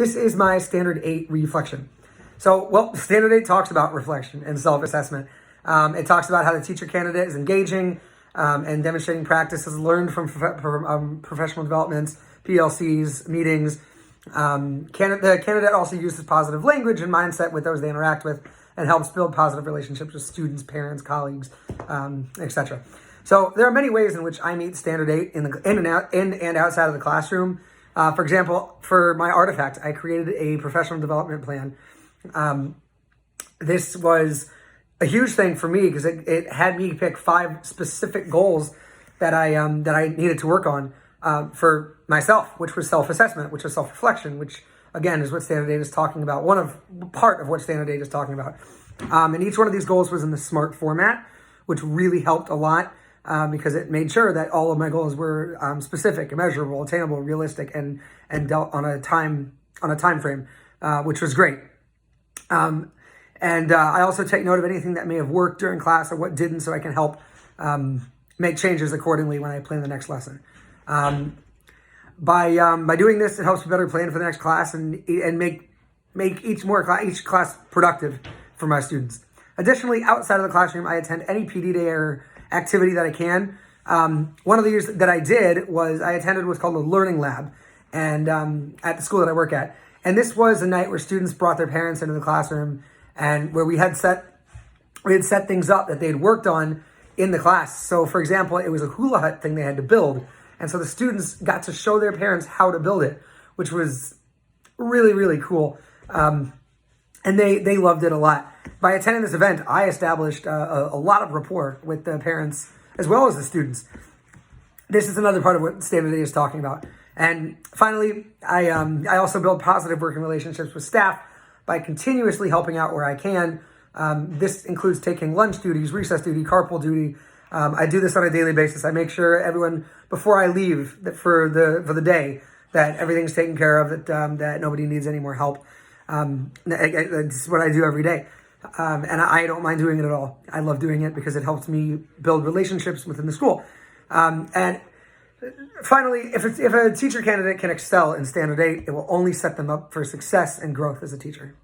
this is my Standard 8 reflection. So, well, Standard 8 talks about reflection and self-assessment. It talks about how the teacher candidate is engaging and demonstrating practices learned from professional developments, PLCs, meetings. The candidate also uses positive language and mindset with those they interact with and helps build positive relationships with students, parents, colleagues, etc. So there are many ways in which I meet Standard 8 in and outside of the classroom. For example, for my artifact, I created a professional development plan. This was a huge thing for me because it had me pick 5 specific goals that I needed to work on for myself, which was self-assessment, which was self-reflection, which again is what Standard 8 is talking about. Part of what Standard 8 is talking about. And each one of these goals was in the SMART format, which really helped a lot because it made sure that all of my goals were specific, measurable, attainable, realistic, and dealt on a time frame, which was great. And I also take note of anything that may have worked during class or what didn't, so I can help make changes accordingly when I plan the next lesson. By doing this, it helps me better plan for the next class and make each class productive for my students. Additionally, outside of the classroom, I attend any PD day or activity that I can. One of the years that I did was I attended what's called a learning lab, and at the school that I work at. And this was a night where students brought their parents into the classroom, and where we had set things up that they had worked on in the class. So, for example, it was a hula hut thing they had to build. And so the students got to show their parents how to build it, which was really, really cool. And they loved it a lot. By attending this event, I established a lot of rapport with the parents as well as the students. This is another part of what Standard 8 is talking about. And finally, I also build positive working relationships with staff by continuously helping out where I can. This includes taking lunch duties, recess duty, carpool duty. I do this on a daily basis. I make sure everyone, before I leave for the day, that everything's taken care of, that nobody needs any more help. That's what I do every day. And I don't mind doing it at all. I love doing it because it helps me build relationships within the school. And finally, if a teacher candidate can excel in Standard 8, it will only set them up for success and growth as a teacher.